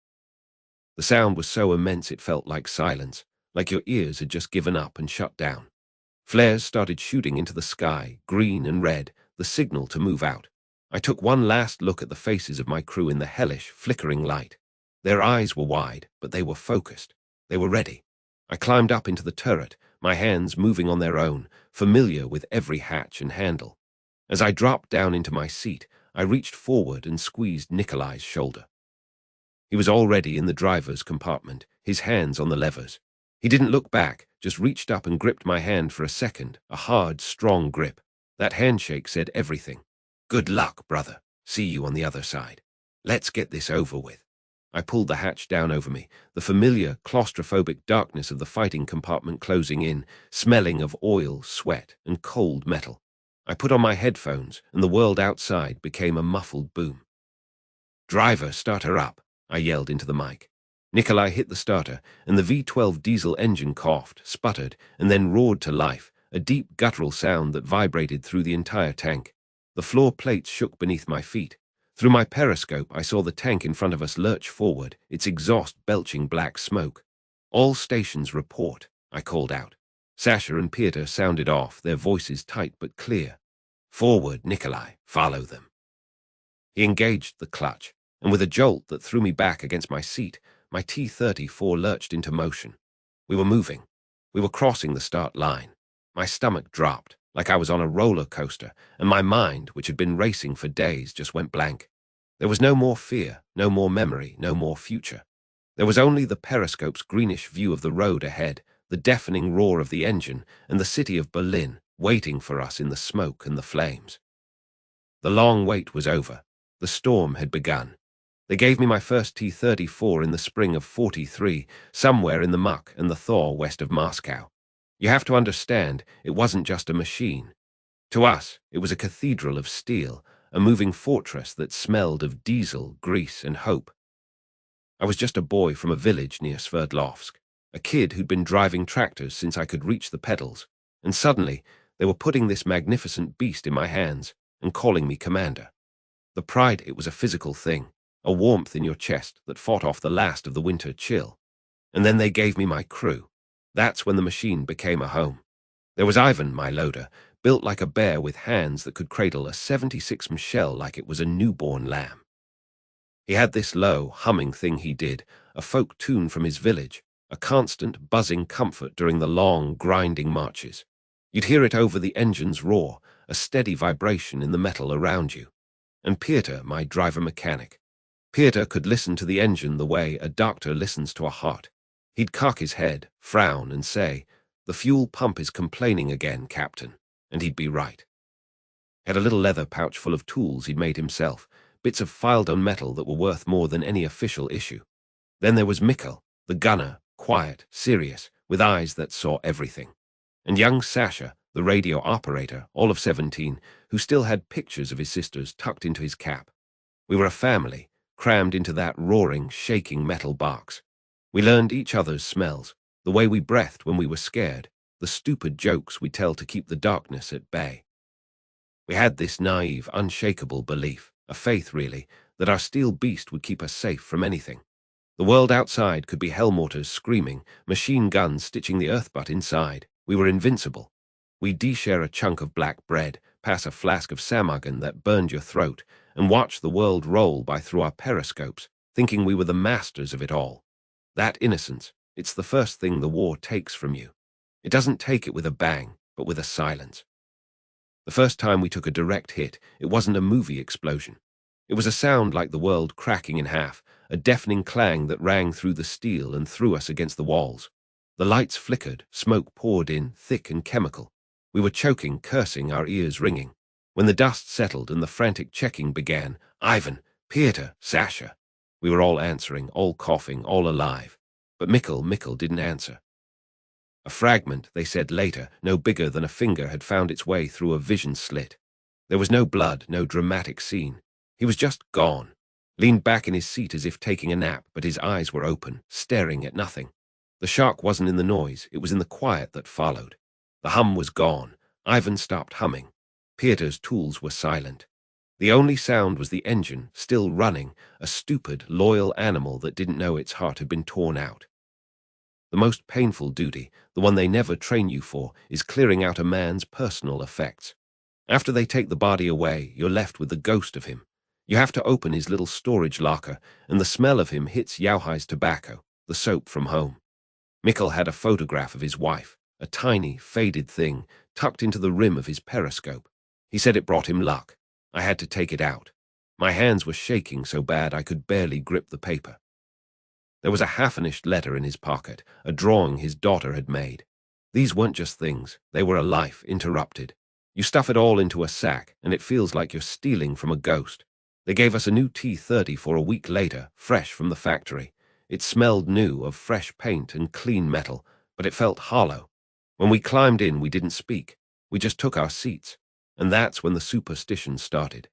The sound was so immense it felt like silence, like your ears had just given up and shut down. Flares started shooting into the sky, green and red, the signal to move out. I took one last look at the faces of my crew in the hellish, flickering light. Their eyes were wide, but they were focused. They were ready. I climbed up into the turret, my hands moving on their own, familiar with every hatch and handle. As I dropped down into my seat, I reached forward and squeezed Nikolai's shoulder. He was already in the driver's compartment, his hands on the levers. He didn't look back, just reached up and gripped my hand for a second, a hard, strong grip. That handshake said everything. "Good luck, brother. See you on the other side. Let's get this over with." I pulled the hatch down over me, the familiar, claustrophobic darkness of the fighting compartment closing in, smelling of oil, sweat, and cold metal. I put on my headphones, and the world outside became a muffled boom. "Driver, start her up," I yelled into the mic. Nikolai hit the starter, and the V12 diesel engine coughed, sputtered, and then roared to life, a deep guttural sound that vibrated through the entire tank. The floor plates shook beneath my feet. Through my periscope, I saw the tank in front of us lurch forward, its exhaust belching black smoke. "All stations report," I called out. Sasha and Pieter sounded off, their voices tight but clear. "Forward, Nikolai, follow them." He engaged the clutch, and with a jolt that threw me back against my seat, my T-34 lurched into motion. We were moving. We were crossing the start line. My stomach dropped, like I was on a roller coaster, and my mind, which had been racing for days, just went blank. There was no more fear, no more memory, no more future. There was only the periscope's greenish view of the road ahead, the deafening roar of the engine, and the city of Berlin waiting for us in the smoke and the flames. The long wait was over. The storm had begun. They gave me my first T-34 in the spring of '43, somewhere in the muck and the thaw west of Moscow. You have to understand, it wasn't just a machine. To us, it was a cathedral of steel, a moving fortress that smelled of diesel, grease, and hope. I was just a boy from a village near Sverdlovsk, a kid who'd been driving tractors since I could reach the pedals, and suddenly they were putting this magnificent beast in my hands and calling me commander. The pride, it was a physical thing, a warmth in your chest that fought off the last of the winter chill. And then they gave me my crew. That's when the machine became a home. There was Ivan, my loader, built like a bear with hands that could cradle a 76 shell like it was a newborn lamb. He had this low, humming thing he did, a folk tune from his village, a constant, buzzing comfort during the long, grinding marches. You'd hear it over the engine's roar, a steady vibration in the metal around you. And Pieter, my driver-mechanic. Pieter could listen to the engine the way a doctor listens to a heart. He'd cock his head, frown, and say, "The fuel pump is complaining again, Captain," and he'd be right. He had a little leather pouch full of tools he'd made himself, bits of filed-on metal that were worth more than any official issue. Then there was Mikkel, the gunner, quiet, serious, with eyes that saw everything. And young Sasha, the radio operator, all of 17, who still had pictures of his sisters tucked into his cap. We were a family, crammed into that roaring, shaking metal box. We learned each other's smells, the way we breathed when we were scared, the stupid jokes we tell to keep the darkness at bay. We had this naive, unshakable belief, a faith really, that our steel beast would keep us safe from anything. The world outside could be hellmortars screaming, machine guns stitching the earth, but inside, we were invincible. We'd de-share a chunk of black bread, pass a flask of samagan that burned your throat, and watch the world roll by through our periscopes, thinking we were the masters of it all. That innocence, it's the first thing the war takes from you. It doesn't take it with a bang, but with a silence. The first time we took a direct hit, it wasn't a movie explosion. It was a sound like the world cracking in half, a deafening clang that rang through the steel and threw us against the walls. The lights flickered, smoke poured in, thick and chemical. We were choking, cursing, our ears ringing. When the dust settled and the frantic checking began, Ivan, Peter, Sasha. We were all answering, all coughing, all alive. But Mikkel didn't answer. A fragment, they said later, no bigger than a finger, had found its way through a vision slit. There was no blood, no dramatic scene. He was just gone, leaned back in his seat as if taking a nap, but his eyes were open, staring at nothing. The shock wasn't in the noise, it was in the quiet that followed. The hum was gone. Ivan stopped humming. Peter's tools were silent. The only sound was the engine, still running, a stupid, loyal animal that didn't know its heart had been torn out. The most painful duty, the one they never train you for, is clearing out a man's personal effects. After they take the body away, you're left with the ghost of him. You have to open his little storage locker, and the smell of him hits Yauhai's tobacco, the soap from home. Mikkel had a photograph of his wife, a tiny, faded thing, tucked into the rim of his periscope. He said it brought him luck. I had to take it out. My hands were shaking so bad I could barely grip the paper. There was a half-finished letter in his pocket, a drawing his daughter had made. These weren't just things, they were a life interrupted. You stuff it all into a sack, and it feels like you're stealing from a ghost. They gave us a new T-34 a week later, fresh from the factory. It smelled new, of fresh paint and clean metal, but it felt hollow. When we climbed in, we didn't speak. We just took our seats, and that's when the superstition started.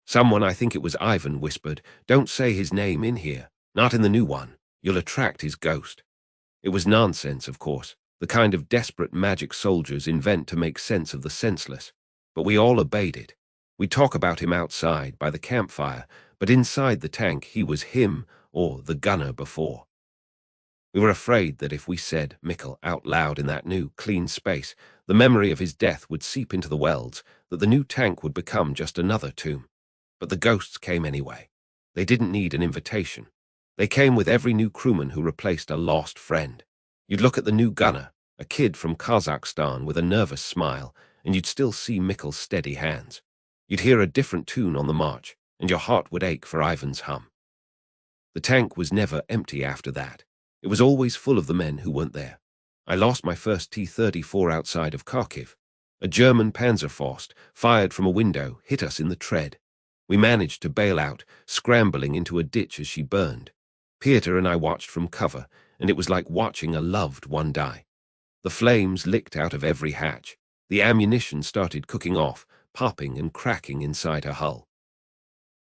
Someone, I think it was Ivan, whispered, "Don't say his name in here. Not in the new one. You'll attract his ghost." It was nonsense, of course, the kind of desperate magic soldiers invent to make sense of the senseless. But we all obeyed it. We talk about him outside, by the campfire, but inside the tank he was him, or the gunner before. We were afraid that if we said Mikkel out loud in that new, clean space, the memory of his death would seep into the welds, that the new tank would become just another tomb. But the ghosts came anyway. They didn't need an invitation. They came with every new crewman who replaced a lost friend. You'd look at the new gunner, a kid from Kazakhstan with a nervous smile, and you'd still see Mikkel's steady hands. You'd hear a different tune on the march, and your heart would ache for Ivan's hum. The tank was never empty after that. It was always full of the men who weren't there. I lost my first T-34 outside of Kharkiv. A German Panzerfaust, fired from a window, hit us in the tread. We managed to bail out, scrambling into a ditch as she burned. Peter and I watched from cover, and it was like watching a loved one die. The flames licked out of every hatch. The ammunition started cooking off, popping and cracking inside her hull.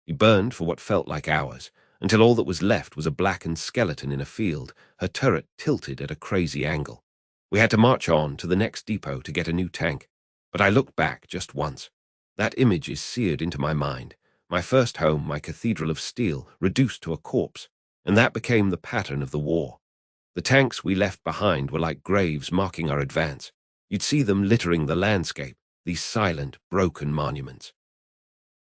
We burned for what felt like hours, until all that was left was a blackened skeleton in a field, her turret tilted at a crazy angle. We had to march on to the next depot to get a new tank, but I looked back just once. That image is seared into my mind. My first home, my cathedral of steel, reduced to a corpse, and that became the pattern of the war. The tanks we left behind were like graves marking our advance. You'd see them littering the landscape, these silent, broken monuments.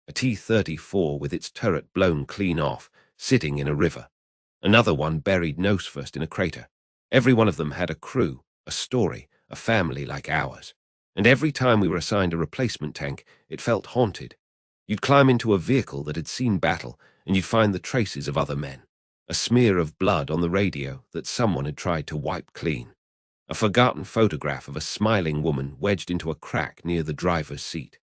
A T-34 with its turret blown clean off, sitting in a river. Another one buried nose first in a crater. Every one of them had a crew, a story, a family like ours. And every time we were assigned a replacement tank, it felt haunted. You'd climb into a vehicle that had seen battle, and you'd find the traces of other men. A smear of blood on the radio that someone had tried to wipe clean. A forgotten photograph of a smiling woman wedged into a crack near the driver's seat.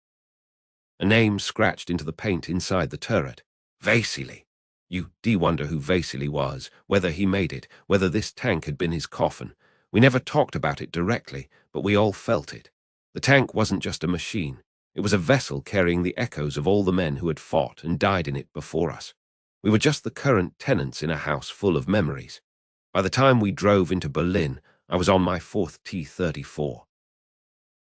A name scratched into the paint inside the turret. Vasily. You wonder who Vasily was, whether he made it, whether this tank had been his coffin. We never talked about it directly, but we all felt it. The tank wasn't just a machine. It was a vessel carrying the echoes of all the men who had fought and died in it before us. We were just the current tenants in a house full of memories. By the time we drove into Berlin, I was on my fourth T-34.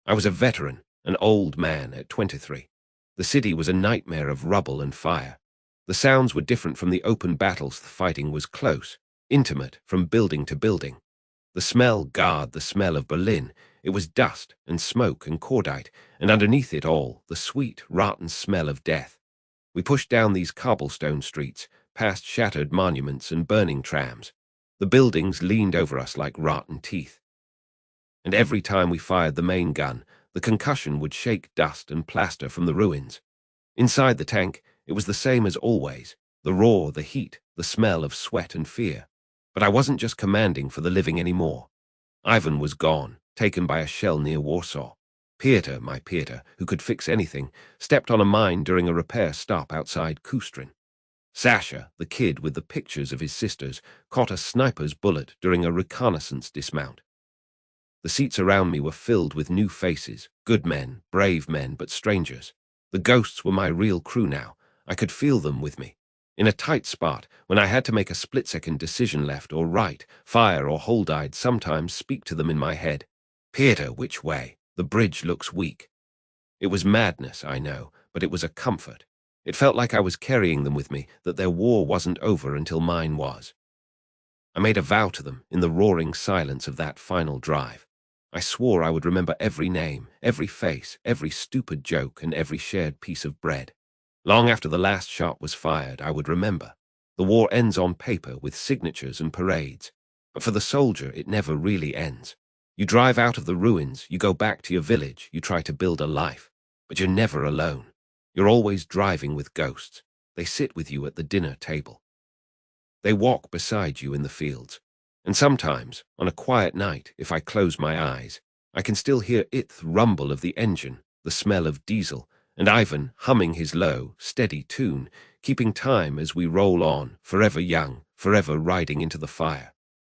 I was a veteran, an old man at 23. The city was a nightmare of rubble and fire. The sounds were different from the open battles. The fighting was close, intimate, from building to building. The smell, God, the smell of Berlin. It was dust and smoke and cordite, and underneath it all, the sweet, rotten smell of death. We pushed down these cobblestone streets, past shattered monuments and burning trams. The buildings leaned over us like rotten teeth. And every time we fired the main gun, the concussion would shake dust and plaster from the ruins. Inside the tank, it was the same as always, the roar, the heat, the smell of sweat and fear. But I wasn't just commanding for the living anymore. Ivan was gone, taken by a shell near Warsaw. Peter, my Peter, who could fix anything, stepped on a mine during a repair stop outside Kustrin. Sasha, the kid with the pictures of his sisters, caught a sniper's bullet during a reconnaissance dismount. The seats around me were filled with new faces, good men, brave men, but strangers. The ghosts were my real crew now. I could feel them with me. In a tight spot, when I had to make a split-second decision left or right, fire or hold, I'd sometimes speak to them in my head. Peter, which way? The bridge looks weak. It was madness, I know, but it was a comfort. It felt like I was carrying them with me, that their war wasn't over until mine was. I made a vow to them in the roaring silence of that final drive. I swore I would remember every name, every face, every stupid joke, and every shared piece of bread. Long after the last shot was fired, I would remember. The war ends on paper with signatures and parades. But for the soldier, it never really ends. You drive out of the ruins, you go back to your village, you try to build a life. But you're never alone. You're always driving with ghosts. They sit with you at the dinner table. They walk beside you in the fields. And sometimes, on a quiet night, if I close my eyes, I can still hear the rumble of the engine, the smell of diesel, and Ivan humming his low, steady tune, keeping time as we roll on, forever young, forever riding into the fire.